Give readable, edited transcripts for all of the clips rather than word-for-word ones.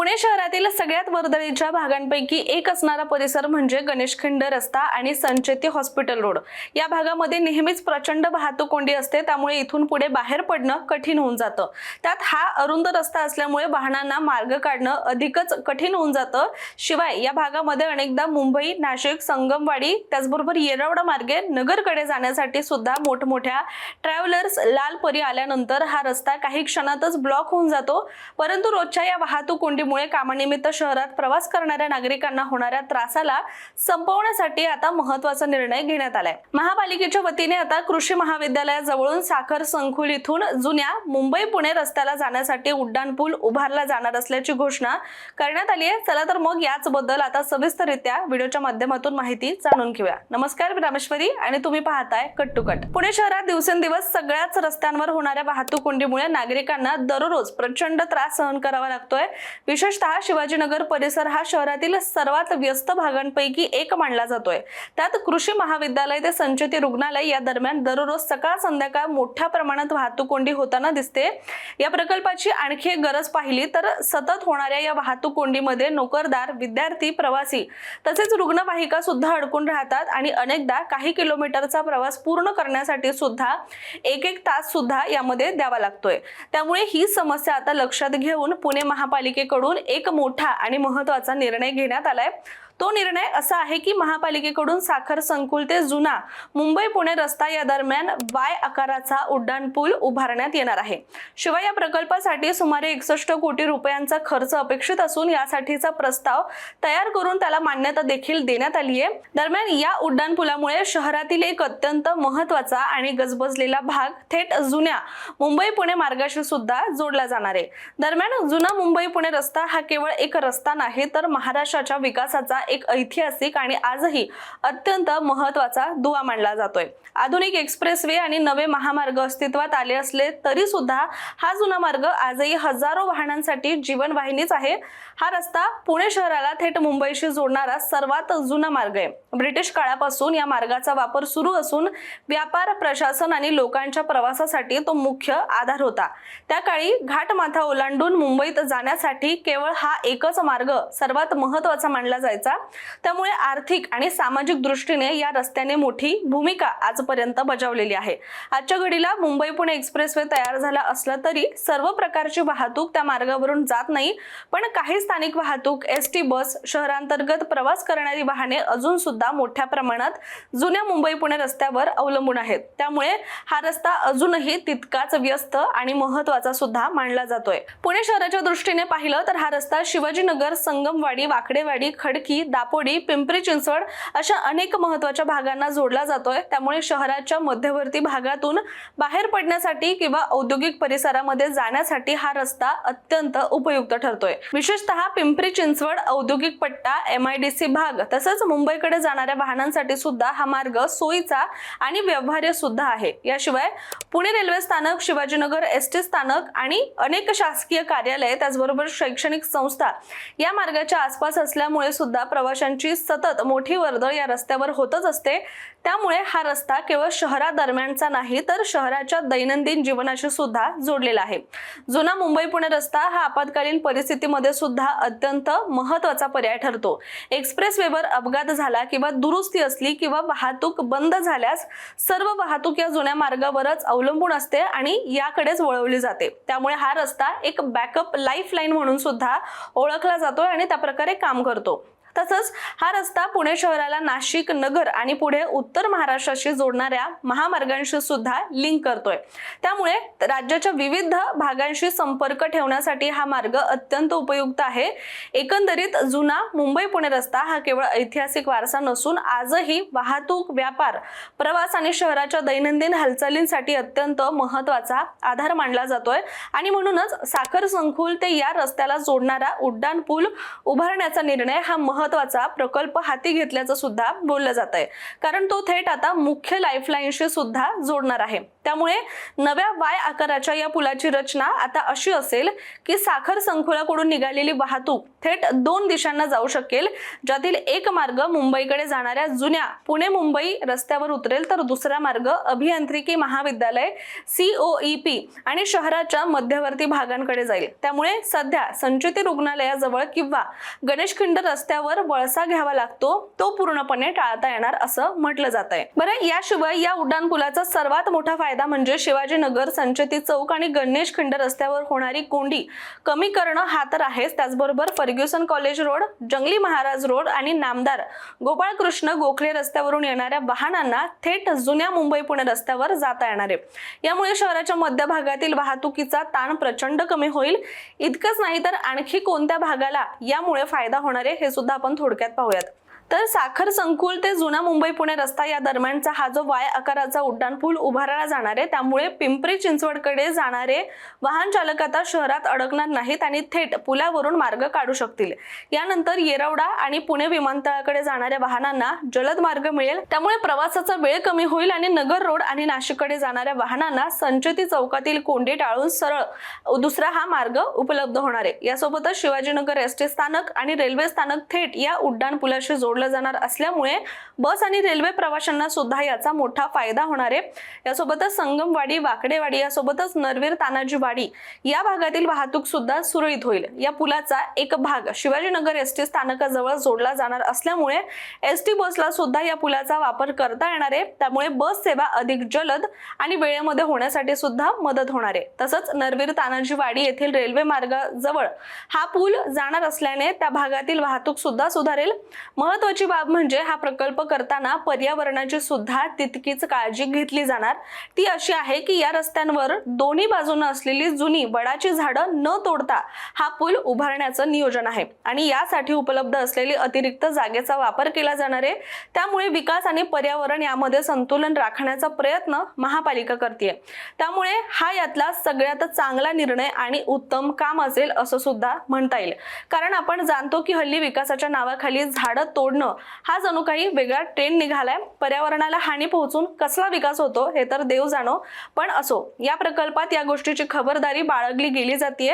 पुणे शहरातील सगळ्यात वर्दळीच्या भागांपैकी एक असणारा परिसर म्हणजे गणेशखिंड रस्ता आणि संचेती हॉस्पिटल रोड। या भागामध्ये नेहमीच प्रचंड वाहतूक कोंडी असते, त्यामुळे इथून पुढे बाहेर पडणं कठीण होऊन जातं। त्यात हा अरुंद रस्ता असल्यामुळे वाहनांना मार्ग काढणं अधिकच कठीण होऊन जातं। शिवाय या भागामध्ये अनेकदा मुंबई, नाशिक, संगमवाडी त्याचबरोबर येरवडा मार्गे नगरकडे जाण्यासाठी सुद्धा मोठमोठ्या ट्रॅव्हलर्स लाल परी आल्यानंतर हा रस्ता काही क्षणातच ब्लॉक होऊन जातो। परंतु रोजच्या या वाहतूक कोंडीमुळे कामानिमित्त शहरात प्रवास करणाऱ्या नागरिकांना होणाऱ्या त्रासाला संपवण्यासाठी आता महत्त्वाचा निर्णय घेण्यात आलाय। महापालिकेच्या वतीने आता कृषी महाविद्यालयाजवळून साखर संकुल इथून जुन्या मुंबई पुणे रस्त्याला जाण्यासाठी उड्डाणपूल उभारला जाणार असल्याची घोषणा करण्यात आली आहे। चला तर मग याचबद्दल आता सविस्तररित्या व्हिडिओच्या माध्यमातून माहिती जाणून घेऊया। नमस्कार, मी रामेश्वरी आणि तुम्ही पाहताय कट टू कट। पुणे शहरात दिवसेंदिवस सगळ्याच रस्त्यांवर होणाऱ्या वाहतूक कोंडीमुळे नागरिकांना दररोज प्रचंड त्रास सहन करावा लागतोय। विशेषतः शिवाजीनगर परिसर हा शहरातील सर्वात व्यस्त भागांपैकी एक मानला जातोय। त्यात कृषी महाविद्यालय ते संचेती रुग्णालय या दरम्यान दररोज सकाळ संध्याकाळ मोठ्या प्रमाणात वाहतूक कोंडी होताना दिसते। या प्रकल्पाची आणखी एक गरज पाहिली तर सतत होणाऱ्या या वाहतूक कोंडीमध्ये नोकरदार, विद्यार्थी, प्रवासी तसेच रुग्णवाहिका सुद्धा अडकून राहतात आणि अनेकदा काही किलोमीटरचा प्रवास पूर्ण करण्यासाठी सुद्धा एक तास सुद्धा यामध्ये द्यावा लागतोय। त्यामुळे ही समस्या आता लक्षात घेऊन पुणे महापालिकेकडून एक मोठा आणि महत्त्वाचा निर्णय घेण्यात आलाय। तो निर्णय असा आहे की महापालिकेकडून साखर संकुल ते जुना मुंबई पुणे रस्ता या दरम्यान वाय आकाराचा उड्डाणपूल उभारण्यात येणार आहे। शिवाय या प्रकल्पासाठी सुमारे 61 कोटी रुपयांचा खर्च अपेक्षित असून यासाठीचा प्रस्ताव तयार करून त्याला मान्यता देखील देण्यात आली आहे। दरम्यान या उड्डाणपुलामुळे शहरातील एक अत्यंत महत्त्वाचा आणि गजबजलेला भाग थेट जुन्या मुंबई पुणे मार्गाशी सुद्धा जोडला जाणार आहे। दरम्यान जुना मुंबई पुणे रस्ता हा केवळ एक रस्ता नाही तर महाराष्ट्राच्या विकासाचा एक ऐतिहासिक आणि आजही अत्यंत महत्त्वाचा दुवा मानला जातोय। आधुनिक एक्सप्रेसवे आणि नवे महामार्ग अस्तित्वात आले असले तरी सुद्धा हा जुना मार्ग आजही हजारो वाहनांसाठी जीवनवाहिनीच आहे। हा रस्ता पुणे शहराला थेट मुंबईशी जोडणारा सर्वात जुना मार्ग आहे। ब्रिटिश काळापासून या मार्गाचा वापर सुरू असून व्यापार, प्रशासन आणि लोकांच्या प्रवासासाठी तो मुख्य आधार होता। त्या काळी घाटमाथा ओलांडून मुंबईत जाण्यासाठी केवळ हा एकच मार्ग सर्वात महत्त्वाचा मानला जायचा। त्यामुळे आर्थिक आणि सामाजिक दृष्टीने या रस्त्याने मोठी भूमिका आजपर्यंत बजावलेली आहे। आजच्या घडीला मुंबई पुणे एक्सप्रेसवे तयार झाला असला तरी सर्व प्रकारची वाहतूक त्या मार्गावरून जात नाही, पण काही स्थानिक वाहतूक, एसटी बस, शहरांतर्गत प्रवास करणारी वाहने अजून सुद्धा मोठ्या प्रमाणात जुन्या मुंबई पुणे रस्त्यावर अवलंबून आहेत। त्यामुळे हा रस्ता अजूनही तितकाच व्यस्त आणि महत्त्वाचा सुद्धा मानला जातोय। पुणे शहराच्या दृष्टीने पाहिलं तर हा रस्ता शिवाजीनगर, संगमवाडी, वाकडेवाडी, खडकी, दापोडी, पिंपरी चिंचवड अशा अनेक महत्त्वाच्या भागांना जोडला जातोय। त्यामुळे शहराच्या मध्यवर्ती भागातून बाहेर पडण्यासाठी किंवा औद्योगिक परिसरामध्ये जाण्यासाठी हा रस्ता अत्यंत उपयुक्त ठरतोय। विशेषतः पिंपरी चिंचवड औद्योगिक पट्टा, MIDC भाग तसंच मुंबईकडे जाणाऱ्या वाहनांसाठी सुद्धा हा मार्ग सोयीचा आणि व्यवहार्य सुद्धा आहे। याशिवाय पुणे रेल्वे स्थानक, शिवाजीनगर एसटी स्थानक आणि अनेक शासकीय कार्यालय त्याचबरोबर शैक्षणिक संस्था या मार्गाच्या आसपास असल्यामुळे सुद्धा प्रवाशांची सतत मोठी वर्दळ या रस्त्यावर होतच असते। त्यामुळे हा रस्ता केवळ शहरादरम्यानचा नाही तर शहराच्या दैनंदिन जीवनाशी सुद्धा जोडलेला आहे। जुना मुंबई पुणे रस्ता हा आपत्कालीन परिस्थितीमध्ये सुद्धा अत्यंत महत्त्वाचा पर्याय ठरतो। एक्सप्रेसवेवर अपघात झाला किंवा दुरुस्ती असली किंवा वाहतूक बंद झाल्यास सर्व वाहतूक या जुन्या मार्गावरच अवलंबून असते आणि याकडेच वळवली जाते। त्यामुळे हा रस्ता एक बॅकअप लाईफलाईन म्हणून सुद्धा ओळखला जातो आणि त्या प्रकारे काम करतो। तसंच हा रस्ता पुणे शहराला नाशिक, नगर आणि पुढे उत्तर महाराष्ट्राशी जोडणाऱ्या महामार्गांशी सुद्धा लिंक करतोय। त्यामुळे राज्याच्या विविध भागांशी संपर्क ठेवण्यासाठी हा मार्ग अत्यंत उपयुक्त आहे। एकंदरीत जुना मुंबई पुणे रस्ता हा केवळ ऐतिहासिक वारसा नसून आजही वाहतूक, व्यापार, प्रवास आणि शहराच्या दैनंदिन हालचालींसाठी अत्यंत महत्त्वाचा आधार मानला जातोय आणि म्हणूनच साखर संकुल ते या रस्त्याला जोडणारा उड्डाणपूल उभारण्याचा निर्णय हा महत्त्वाचा प्रकल्प हाती घेतल्याचं सुद्धा बोललं जात आहे, कारण तो थेट आता मुख्य लाईफलाईनशी सुद्धा जोडणार आहे। त्यामुळे नव्या वाय आकाराच्या या पुलाची रचना आता अशी असेल की साखर संकुलाकडून निघालेली वाहतूक थेट 2 दिशांना जाऊ शकेल, ज्यातील एक मार्ग मुंबईकडे जाणाऱ्या जुन्या पुणे मुंबई रस्त्यावर उतरेल तर दुसरा मार्ग अभियांत्रिकी महाविद्यालय COEP आणि शहराच्या मध्यवर्ती भागांकडे जाईल। त्यामुळे सध्या संचेती रुग्णालयाजवळ किंवा गणेशखिंड रस्त्यावर वळसा घ्यावा लागतो तो पूर्णपणे टाळता येणार असं म्हटलं जात आहे। बरं, याशिवाय या उड्डाणपुलाचा सर्वात मोठा फायदा म्हणजे शिवाजीनगर, संचेती चौक आणि गणेशखिंड रस्त्यावर होणारी कोंडी कमी करणं हा तर आहेच। त्याचबरोबर फर्ग्युसन कॉलेज रोड, जंगली महाराज रोड आणि नामदार गोपाळकृष्ण गोखले रस्त्यावरून येणाऱ्या वाहनांना थेट जुन्या मुंबई पुणे रस्त्यावर जाता येणार आहे। यामुळे शहराच्या मध्य भागातील वाहतुकीचा ताण प्रचंड कमी होईल। इतकंच नाही तर आणखी कोणत्या भागाला यामुळे फायदा होणार आहे हे सुद्धा आपण थोडक्यात पाहूयात। तर साखर संकुल ते जुना मुंबई पुणे रस्ता या दरम्यानचा हा जो वाय आकाराचा उड्डाणपूल उभारला जाणार आहे, त्यामुळे पिंपरी चिंचवडकडे जाणारे वाहन चालक आता शहरात अडकणार नाहीत आणि थेट पुलावरून मार्ग काढू शकतील। यानंतर येरवडा आणि पुणे विमानतळाकडे जाणाऱ्या वाहनांना जलद मार्ग मिळेल, त्यामुळे प्रवासाचा वेळ कमी होईल आणि नगर रोड आणि नाशिककडे जाणाऱ्या वाहनांना संचेती चौकातील कोंडी टाळून सरळ दुसरा हा मार्ग उपलब्ध होणार आहे। यासोबतच शिवाजीनगर SD स्थानक आणि रेल्वे स्थानक थेट या उड्डाणपुलाशी जोडले जाणार असल्यामुळे बस आणि रेल्वे प्रवाशांना सुद्धा याचा मोठा फायदा होणार आहे। यासोबतच संगमवाडी, वाकडेवाडी यासोबतच नरवीर, तानाजी वाडी या भागातील वाहतूक सुद्धा सुरळीत होईल। या पुलाचा एक भाग शिवाजीनगर SD स्थानकाजवळ जोडला जाणार असल्यामुळे SD बसला सुद्धा या पुलाचा वापर करता येणार आहे। त्यामुळे बस सेवा अधिक जलद आणि वेळेमध्ये होण्यासाठी सुद्धा मदत होणार आहे। तसंच नरवीर, तानाजी वाडी येथील रेल्वे मार्गाजवळ हा पूल जाणार असल्याने त्या भागातील वाहतूक सुद्धा सुधारेल। महत्त्वाची बाब म्हणजे हा प्रकल्प करताना पर्यावरणाची सुद्धा तितकीच काळजी घेतली जाणार। ती अशी आहे की या रस्त्यांवर दोन्ही बाजूने असलेली जुनी वडाची झाडं न तोडता हा पूल उभारण्याचं नियोजन आहे आणि यासाठी उपलब्ध असलेली अतिरिक्त जागेचा वापर केला जाणार आहे। त्यामुळे विकास आणि पर्यावरण यामध्ये संतुलन राखण्याचा प्रयत्न महापालिका करते। त्यामुळे हा यातला सगळ्यात चांगला निर्णय आणि उत्तम काम असेल असं सुद्धा म्हणता येईल। कारण आपण जाणतो की हल्ली विकासाच्या नावाखाली झाडं तोडणं हा जणू काही वेगळा ट्रेंड निघालाय। पर्यावरणाला हानी पोहोचून कसला विकास होतो हे तर देव जाणो, पण असो या प्रकल्पात या गोष्टीची खबरदारी बाळगली गेली जाते।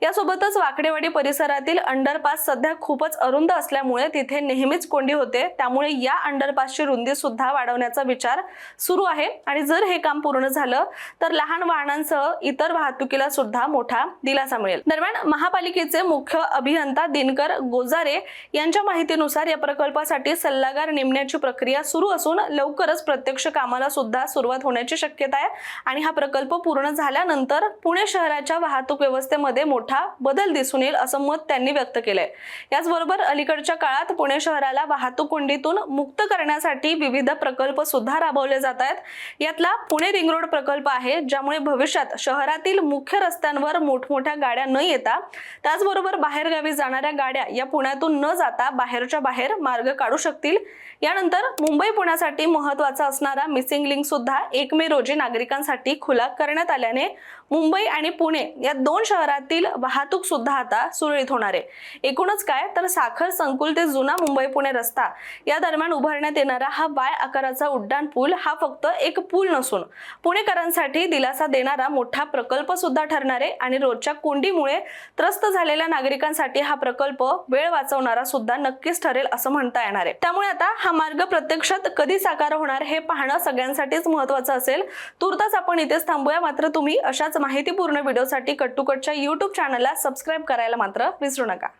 यासोबतच वाकडेवाडी परिसरातील अंडरपास सध्या खूपच अरुंद असल्यामुळे तिथे नेहमीच कोंडी होते। त्यामुळे या अंडरपासची रुंदी सुद्धा वाढवण्याचा विचार सुरू आहे आणि जर हे काम पूर्ण झालं तर लहान वाहनांसह इतर वाहतुकीला सुद्धा मोठा दिलासा मिळेल। दरम्यान महापालिकेचे मुख्य अभियंता दिनकर गोजारे यांच्या माहितीनुसार या प्रकल्पासाठी सल्लागार नेमण्याची प्रक्रिया सुरू असून लवकरच प्रत्यक्ष कामाला सुद्धा सुरुवात होण्याची शक्यता आहे आणि हा प्रकल्प पूर्ण झाल्यानंतर पुणे शहराच्या वाहतूक व्यवस्थेमध्ये मोठा बदल दिसून येईल असं मत त्यांनी व्यक्त केलंय। याचबरोबर अलीकडच्या काळात पुणे शहराला वाहतूक कोंडीतून मुक्त करण्यासाठी विविध प्रकल्प सुद्धा राबवले जात आहेत। यातला पुणे रिंग रोड प्रकल्प आहे, ज्यामुळे भविष्यात शहरातील मुख्य रस्त्यांवर मोठमोठ्या गाड्या न येता त्याचबरोबर बाहेरगावी जाणाऱ्या गाड्या या पुण्यातून न जाता बाहेरच्या बाहेर मार्ग काढू शकतील। यानंतर मुंबई पुण्यासाठी महत्त्वाचा असणारा मिसिंग लिंक सुद्धा 1 मे रोजी नागरिकांसाठी खुला करण्यात आल्याने मुंबई आणि पुणे या 2 शहरातील वाहतूक सुद्धा आता सुरळीत होणार आहे। एकूणच काय तर साखर संकुल ते जुना मुंबई पुणे रस्ता या दरम्यान उभारण्यात येणारा हा वाय आकाराचा उड्डाण पूल हा फक्त एक पूल नसून पुणेकरांसाठी दिलासा देणारा मोठा प्रकल्प सुद्धा ठरणार आहे आणि रोजच्या कोंडीमुळे त्रस्त झालेल्या नागरिकांसाठी हा प्रकल्प वेळ वाचवणारा सुद्धा नक्कीच ठरेल असं म्हणता येणार आहे। त्यामुळे आता हा मार्ग प्रत्यक्षात कधी साकार होणार हे पाहणं सगळ्यांसाठीच महत्त्वाचं असेल। तुर्तास आपण इथेच थांबूया, मात्र तुम्ही अशाच माहितीपूर्ण व्हिडिओसाठी कट टू कटच्या YouTube चॅनलला सबस्क्राइब करायला मात्र विसरू नका।